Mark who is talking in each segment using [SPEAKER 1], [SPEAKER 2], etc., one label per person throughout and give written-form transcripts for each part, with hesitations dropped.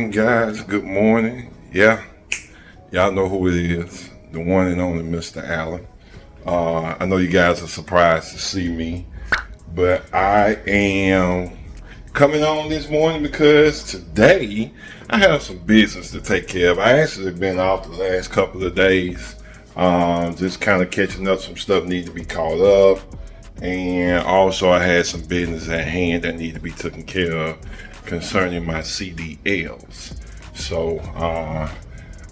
[SPEAKER 1] morning, guys. Good morning. Yeah, y'all know who it is. The one and only Mr. Allen. I know you guys are surprised to see me, but I am coming on this morning because today I have some business to take care of. I actually been off the last couple of days, just kind of catching up. Some stuff need to be caught up, and also I had some business at hand that need to be taken care of concerning my CDLs. So I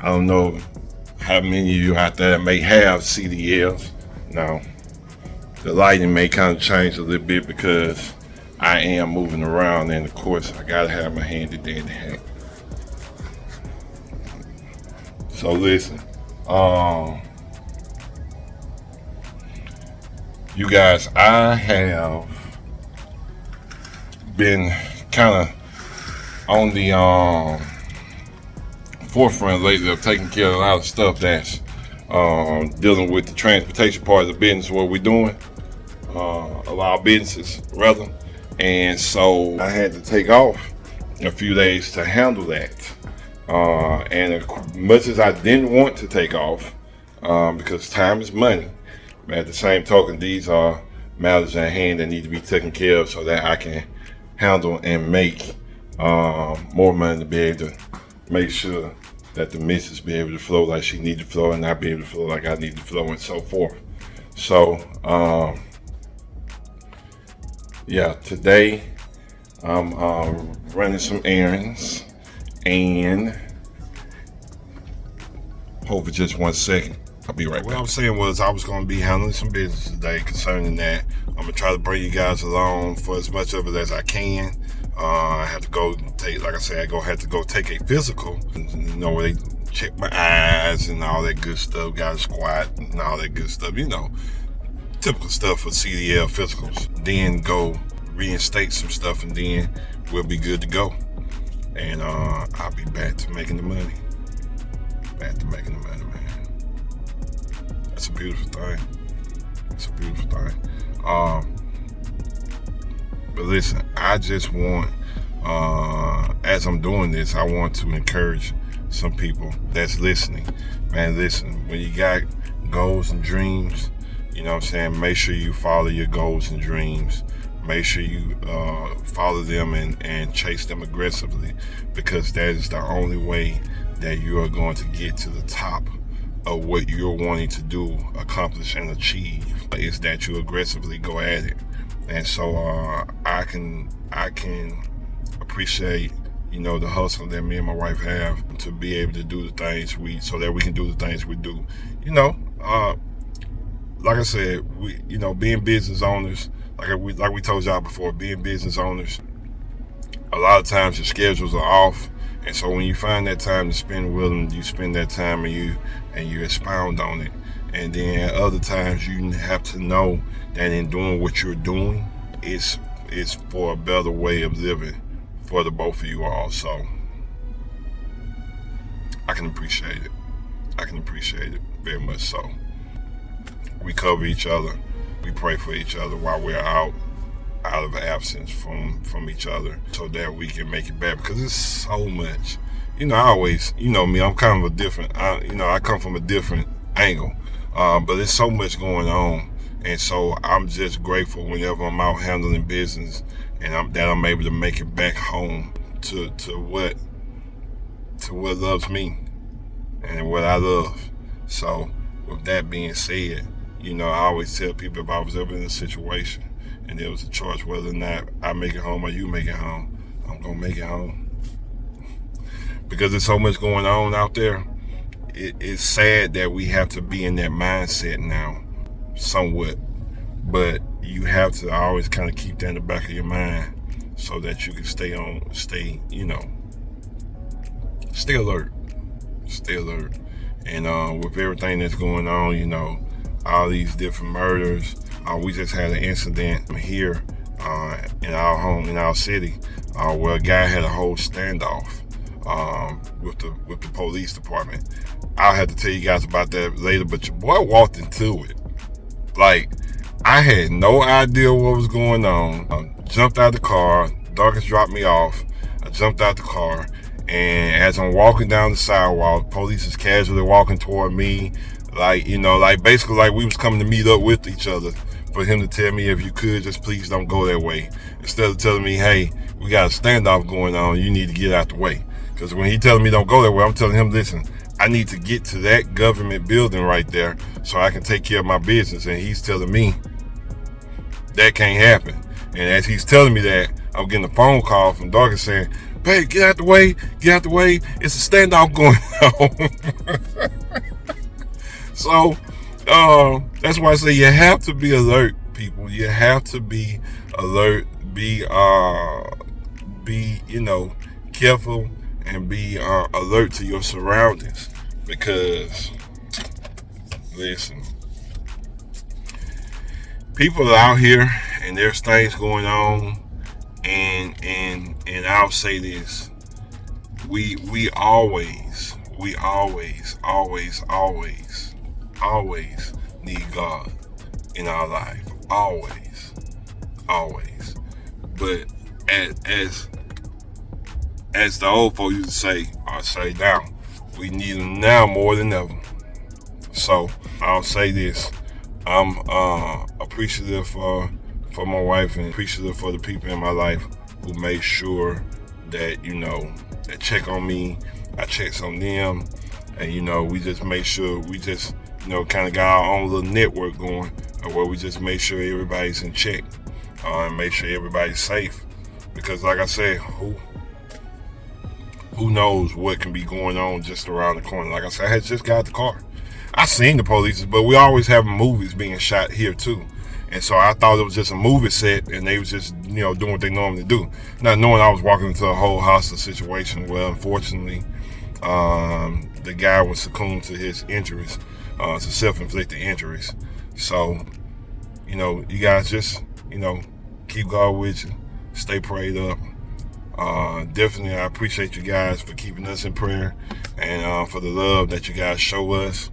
[SPEAKER 1] don't know how many of you out there may have CDLs. Now the lighting may kind of change a little bit because I am moving around, and of course I gotta have my handy dandy hat. So listen, you guys, I have been kind of on the forefront lately of taking care of a lot of stuff that's dealing with the transportation part of the business, what we're doing, a lot of businesses rather. And so I had to take off a few days to handle that. And as much as I didn't want to take off, because time is money, but at the same token, these are matters at hand that need to be taken care of so that I can handle and make more money to be able to make sure that the missus be able to flow like she need to flow, and I be able to flow like I need to flow, and so forth. So yeah, today I'm running some errands, and hold for just 1 second. I'll be right back. What I was saying was I was going to be handling some business today concerning that. I'm going to try to bring you guys along for as much of it as I can. I have to go take, like I said, have to go take a physical, you know, where they check my eyes and all that good stuff, got to squat and all that good stuff, you know, typical stuff for CDL physicals. Then go reinstate some stuff, and then we'll be good to go. And I'll be back to making the money. Back to making the money, man. It's a beautiful thing. It's a beautiful thing. But listen, I just want, as I'm doing this, I want to encourage some people that's listening. Man, listen, when you got goals and dreams, you know what I'm saying, make sure you follow your goals and dreams. Make sure you follow them and chase them aggressively, because that is the only way that you are going to get to the top of what you're wanting to do, accomplish, and achieve, is that you aggressively go at it. And so I can appreciate, you know, the hustle that me and my wife have to be able to do the things so that we can do the things we do. You know, like I said, we, you know, being business owners, like we told y'all before, being business owners, a lot of times your schedules are off. And so when you find that time to spend with them, you spend that time and you expound on it. And then at other times you have to know that in doing what you're doing, it's for a better way of living for the both of you all. So I can appreciate it. I can appreciate it very much so. We cover each other. We pray for each other while we're out of absence from each other, so that we can make it back, because it's so much. You know, I always, you know me, I'm kind of a different, I come from a different angle, but there's so much going on, and so I'm just grateful whenever I'm out handling business and I'm able to make it back home to what loves me and what I love. So with that being said, you know, I always tell people, if I was ever in a situation and there was a choice whether or not I make it home or you make it home, I'm gonna make it home. Because there's so much going on out there. It's sad that we have to be in that mindset now, somewhat. But you have to always kind of keep that in the back of your mind so that you can stay alert. Stay alert. And with everything that's going on, you know, all these different murders. We just had an incident here in our home, in our city, where a guy had a whole standoff with the police department. I'll have to tell you guys about that later, but your boy walked into it. Like, I had no idea what was going on. Jumped out the car. Dorcas dropped me off. I jumped out the car, And as I'm walking down the sidewalk, police is casually walking toward me, like, like basically like we was coming to meet up with each other, for him to tell me, if you could, just please don't go that way. Instead of telling me, hey, we got a standoff going on, you need to get out the way. Because when he telling me don't go that way, I'm telling him, listen, I need to get to that government building right there so I can take care of my business. And he's telling me that can't happen. And as he's telling me that, I'm getting a phone call from Dorcas saying, babe, get out the way, it's a standoff going on. So that's why I say you have to be alert, people. You have to be alert, be careful, and be alert to your surroundings. Because listen, people are out here and there's things going on, and I'll say this: we always need God in our life, always. But as the old folks used to say, I say now, we need Him now more than ever. So I'll say this: I'm appreciative for my wife, and appreciative for the people in my life who made sure that that check on me, I checks on them, and we just make sure we just kind of got our own little network going, where we just make sure everybody's in check, and make sure everybody's safe. Because like I said, who knows what can be going on just around the corner. Like I said, I had just got the car. I seen the police, but we always have movies being shot here too. And so I thought it was just a movie set, and they was just, doing what they normally do. Not knowing I was walking into a whole hostile situation where, unfortunately, the guy was succumbed to his injuries, to self-inflicted injuries. So, you guys just, keep God with you. Stay prayed up. Definitely, I appreciate you guys for keeping us in prayer, and for the love that you guys show us.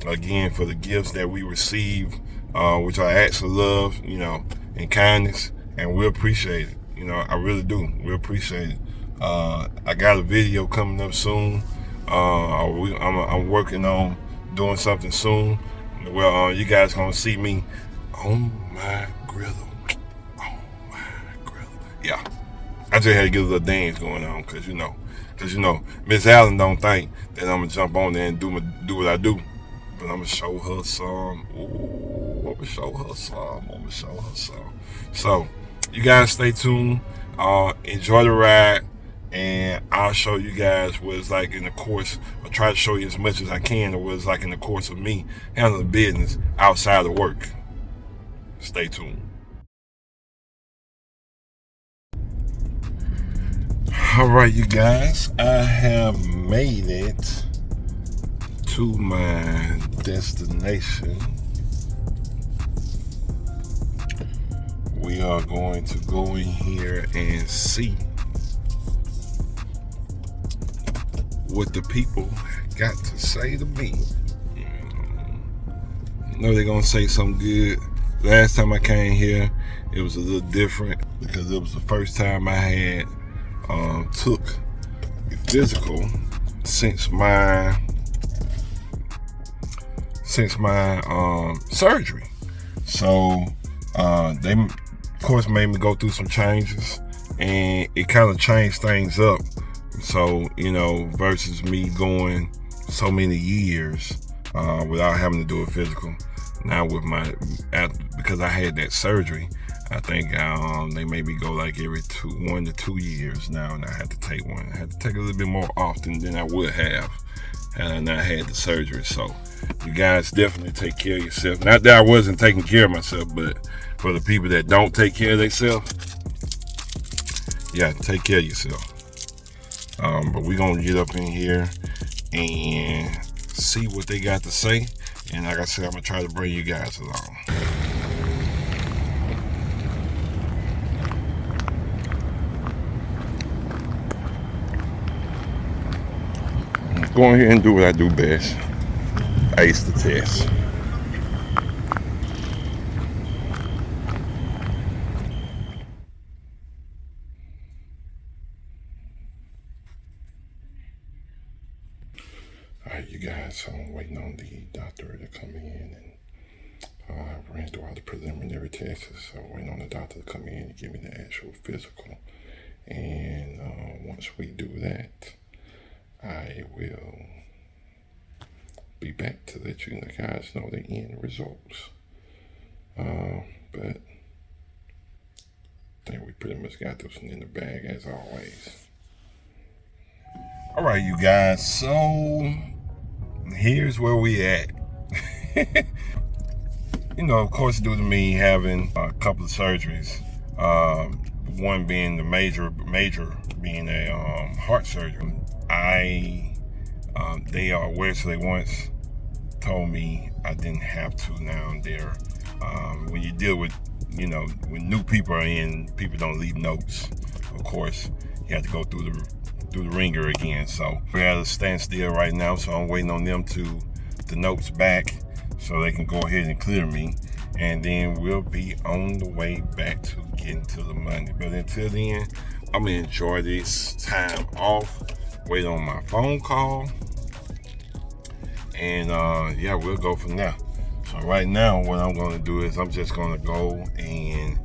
[SPEAKER 1] Again, for the gifts that we receive, which are acts of love, and kindness, and we appreciate it. I really do. We appreciate it. I got a video coming up soon. I'm working on doing something soon. Well, you guys gonna see me on my griddle. On my griddle. Yeah. I just had to get a little dance going on, cause Miss Allen don't think that I'm gonna jump on there and do what I do. But I'm gonna show her some. Ooh, I'm gonna show her some. So, you guys stay tuned. Enjoy the ride, and I'll show you guys what it's like in the course. I'll try to show you as much as I can of what it's like in the course of me handling business outside of work. Stay tuned. All right, you guys, I have made it to my destination. We are going to go in here and see what the people got to say to me. I know they're gonna say something good. Last time I came here, it was a little different because it was the first time I had took a physical since my surgery. So they of course made me go through some changes, and it kind of changed things up. So versus me going so many years without having to do a physical. Now with because I had that surgery, I think they made me go like every 1 to 2 years now, and I had to take one. I had to take a little bit more often than I would have had I not had the surgery. So you guys definitely take care of yourself. Not that I wasn't taking care of myself, but for the people that don't take care of themselves, yeah, take care of yourself. But we're gonna get up in here and see what they got to say. And like I said, I'm gonna try to bring you guys along. Go ahead and do what I do best. Ace the test. guys, so I'm waiting on the doctor to come in, and I ran through all the preliminary tests, so I'm waiting on the doctor to come in and give me the actual physical. And once we do that, I will be back to let you guys know the end results. But I think we pretty much got this one in the bag as always. All right, you guys, so here's where we at. You know, of course, due to me having a couple of surgeries, one being the major being a heart surgery. They are aware, so they once told me I didn't have to. Now they're when you deal with, you know, when new people are in, people don't leave notes. Of course, you have to go through the ringer again. So we're at a standstill right now, so I'm waiting on them to the notes back so they can go ahead and clear me, and then we'll be on the way back to getting to the money. But until then, I'm gonna enjoy this time off, wait on my phone call, and yeah, we'll go from there. So right now, what I'm gonna do is I'm just gonna go and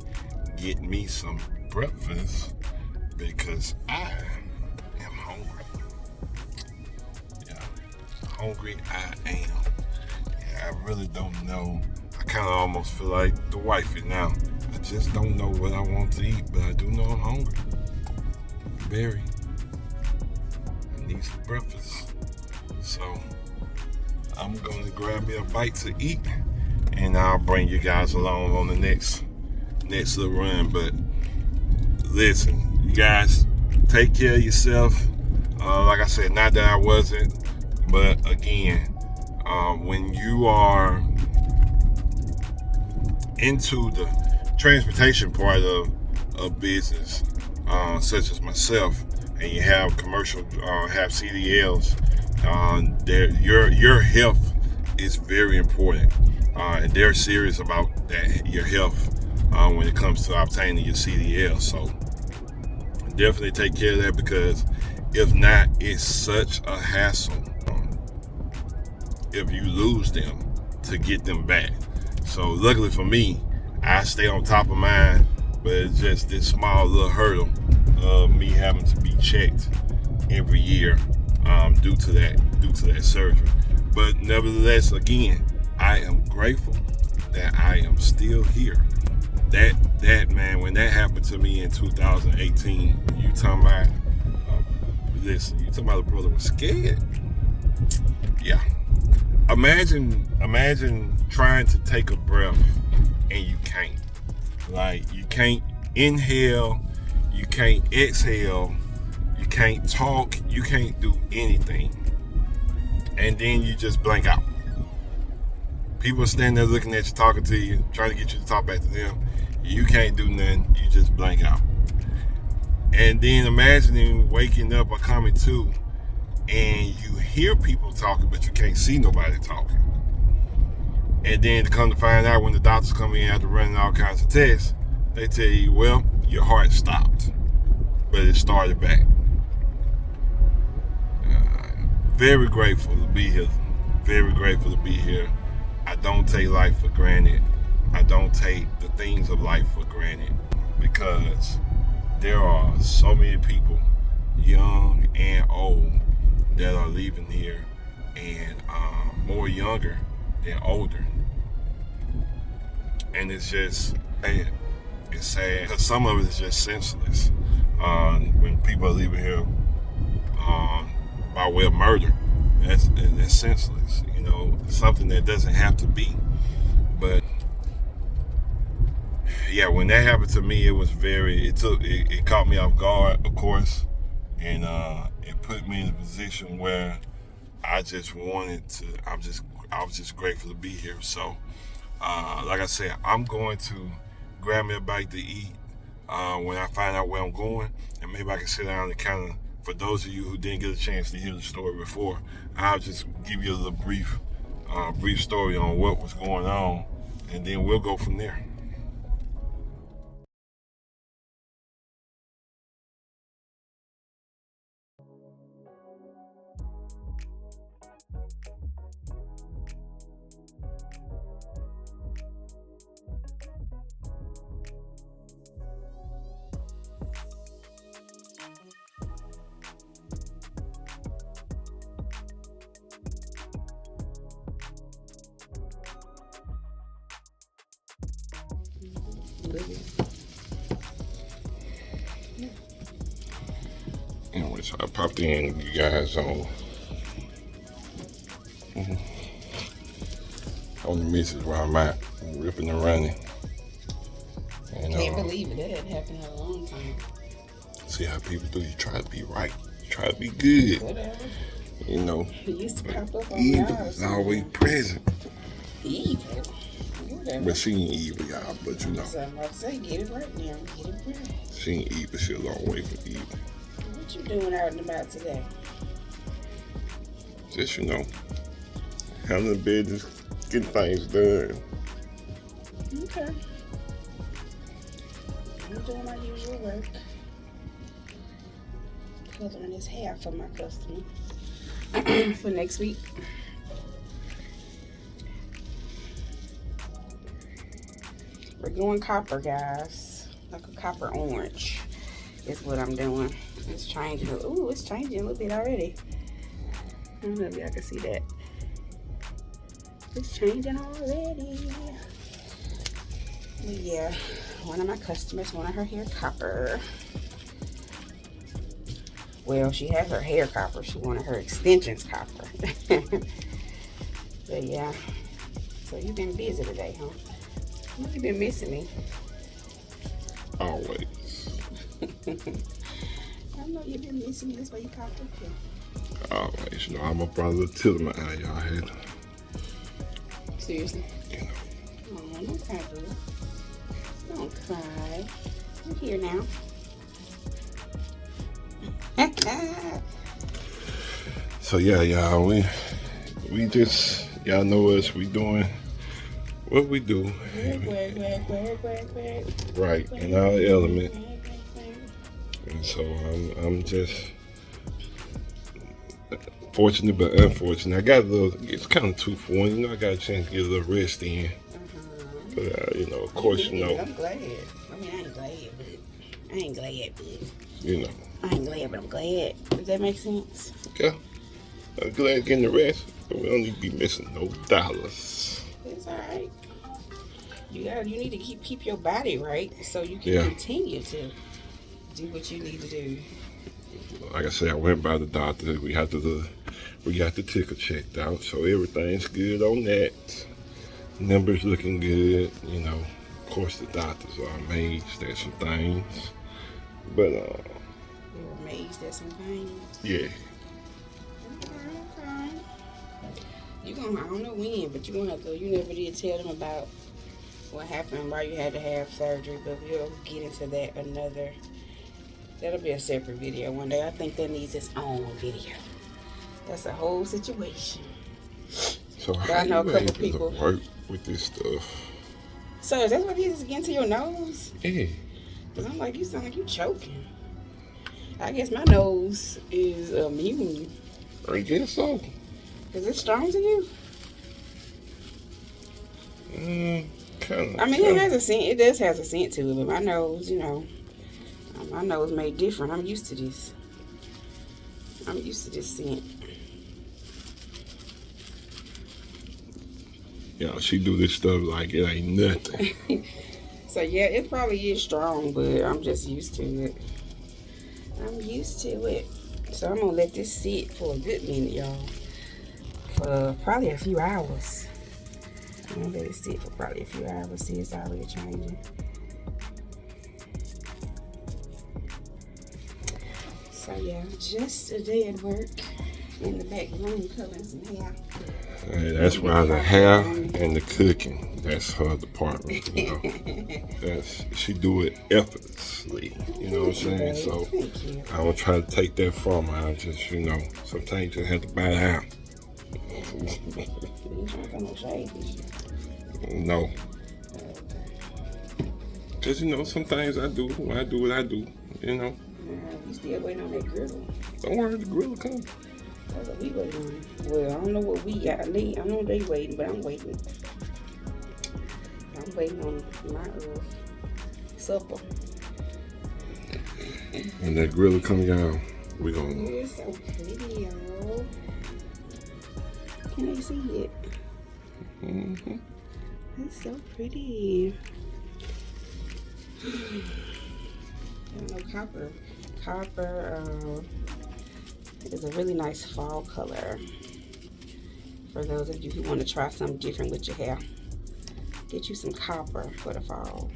[SPEAKER 1] get me some breakfast because I am hungry. Yeah, hungry I am. Yeah, I really don't know. I kind of almost feel like the wifey now. I just don't know what I want to eat, but I do know I'm hungry. Very. I need some breakfast. So I'm going to grab me a bite to eat, and I'll bring you guys along on the next little run. But listen, you guys, take care of yourself. Like I said, not that I wasn't, but again, when you are into the transportation part of business, such as myself, and you have commercial, have CDLs, your health is very important, and they're serious about that, your health, when it comes to obtaining your CDL. So definitely take care of that, because if not, it's such a hassle if you lose them to get them back. So luckily for me, I stay on top of mine, but it's just this small little hurdle of me having to be checked every year due to that surgery. But nevertheless, again, I am grateful that I am still here. That man, when that happened to me in 2018, you talking about, listen, you talking about the brother was scared. Yeah. Imagine trying to take a breath and you can't. Like, you can't inhale, you can't exhale, you can't talk, you can't do anything. And then you just blank out. People are standing there looking at you, talking to you, trying to get you to talk back to them. You can't do nothing, you just blank out. And then imagining waking up or coming to, and you hear people talking, but you can't see nobody talking. And then to come to find out, when the doctors come in after running all kinds of tests, they tell you, well, your heart stopped, but it started back. Very grateful to be here. Very grateful to be here. I don't take life for granted. I don't take the things of life for granted, because there are so many people, young and old, that are leaving here, and more younger than older. And it's just sad. It's sad because some of it is just senseless. When people are leaving here by way of murder, that's senseless. You know, something that doesn't have to be. But yeah, when that happened to me, it was it caught me off guard, of course, and it put me in a position where I just wanted to. I was just grateful to be here. So, like I said, I'm going to grab me a bite to eat when I find out where I'm going, and maybe I can sit down and kind of, for those of you who didn't get a chance to hear the story before, I'll just give you a little brief story on what was going on, and then we'll go from there. Anyway, so I popped in, you guys, on the missus where I'm at, ripping and running. And,
[SPEAKER 2] can't believe it. That hadn't happened in a long time.
[SPEAKER 1] See how people do. You try to be right. You try to be good.
[SPEAKER 2] Whatever.
[SPEAKER 1] You know.
[SPEAKER 2] It used to pop up on
[SPEAKER 1] Evil
[SPEAKER 2] y'all.
[SPEAKER 1] is always present.
[SPEAKER 2] Evil. Whatever.
[SPEAKER 1] But she ain't evil, y'all. But you know.
[SPEAKER 2] So I'm about to say, get it right now. Get it right.
[SPEAKER 1] She ain't evil. She a long way from evil.
[SPEAKER 2] What you doing out and about today?
[SPEAKER 1] Just, you know, handling business, getting things done.
[SPEAKER 2] Okay. I'm doing my usual work. Coloring this hair for my customer for next week. We're going copper, guys. Like a copper orange is what I'm doing. It's changing. Ooh, it's changing a little bit already. I don't know if y'all can see that. It's changing already. But yeah, one of my customers wanted her hair copper. Well, she has her hair copper. She wanted her extensions copper. But yeah. So you've been busy today, huh? You've been missing me.
[SPEAKER 1] Always.
[SPEAKER 2] I know you've been missing me. That's why you popped up here.
[SPEAKER 1] Always. You know, I'm a brother to my eye, y'all had.
[SPEAKER 2] Seriously?
[SPEAKER 1] You know.
[SPEAKER 2] Oh, don't cry, boo. Don't cry. I'm here now.
[SPEAKER 1] So yeah, y'all, we just, y'all know us, we doing what we do. Right, in our element. And so I'm just fortunate but unfortunate. I got a little, it's kind of 2 for 1, you know, I got a chance to get a little rest in. But you know, of course, you know.
[SPEAKER 2] I'm glad. I mean, I ain't glad, but
[SPEAKER 1] you know.
[SPEAKER 2] I ain't glad, but I'm glad. Does that make sense?
[SPEAKER 1] Yeah. I'm glad getting the rest, but we don't need to be missing no dollars.
[SPEAKER 2] It's all right. You need to keep your body right so you can continue to do what you need to do.
[SPEAKER 1] Like I said, I went by the doctor. We got the ticker checked out, so everything's good on that. Numbers looking good, you know. Of course, the doctors are amazed at some things, but
[SPEAKER 2] you're amazed at some things.
[SPEAKER 1] Yeah.
[SPEAKER 2] Okay. I don't know when, but you're gonna have to. You never did tell them about what happened, why you had to have surgery, but we'll get into that that'll be a separate video one day. I think that needs its own video. That's a whole situation.
[SPEAKER 1] So how I know a couple people work with this stuff.
[SPEAKER 2] So is that what it is, getting to your nose?
[SPEAKER 1] Yeah.
[SPEAKER 2] Cause I'm like, you sound like you choking. I guess my nose is immune.
[SPEAKER 1] I guess so.
[SPEAKER 2] Is it strong to you?
[SPEAKER 1] Kinda.
[SPEAKER 2] I mean, it has a scent. It does have a scent to it, but my nose, you know, my nose made different. I'm used to this. I'm used to this scent.
[SPEAKER 1] Yeah, she do this stuff like it ain't nothing.
[SPEAKER 2] So yeah, it probably is strong, but I'm just used to it. I'm used to it. So I'm gonna let this sit for a good minute, y'all. For probably a few hours. I'm gonna let it sit for probably a few hours. See, it's already changing. So yeah, just a day at work in the back room coloring some hair.
[SPEAKER 1] Hey, that's why the hair and the cooking, that's her department, you know. She do it effortlessly, you know what I'm saying? So I don't try to take that from her. I just, you know, sometimes you just have to buy it out. No. Because, you know, sometimes I do what I do, you know.
[SPEAKER 2] You still waiting on that griddle?
[SPEAKER 1] Don't worry, the griddle come.
[SPEAKER 2] That's what we waiting on. Well, I don't know what we got. I know they waiting, but I'm waiting. I'm waiting on my supper.
[SPEAKER 1] When that griddle come down, we gonna.
[SPEAKER 2] Oh, it's so pretty, y'all. Can I see it?
[SPEAKER 1] Mm-hmm.
[SPEAKER 2] It's so pretty. I don't know, copper. Copper is a really nice fall color for those of you who want to try something different with your hair. Get you some copper for the fall.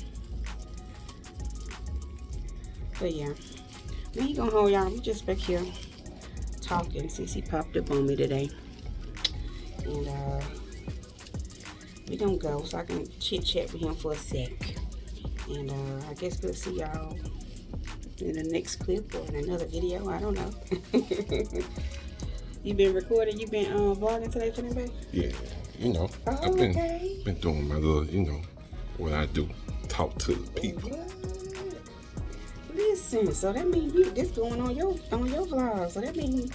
[SPEAKER 2] But yeah, we ain't gonna hold y'all. We just back here talking. Cece popped up on me today, and we gonna go so I can chit chat with him for a sec. And I guess we'll see y'all in the next clip or in another video. I don't know. You been recording? You been vlogging today for them, babe?
[SPEAKER 1] Yeah, you know, I've been doing my little, you know, what I do, talk to the people.
[SPEAKER 2] What? Listen, so that means this going on your vlog. So that means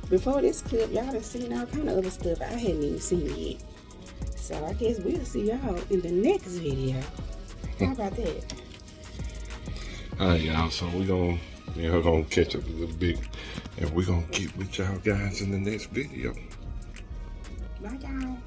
[SPEAKER 2] before this clip, y'all done seen all kind of other stuff I hadn't even seen yet. So I guess we'll see y'all in the next video. How about that?
[SPEAKER 1] Alright, y'all, so we're gonna catch up a little bit, and we're gonna get with y'all guys in the next video.
[SPEAKER 2] Bye, y'all.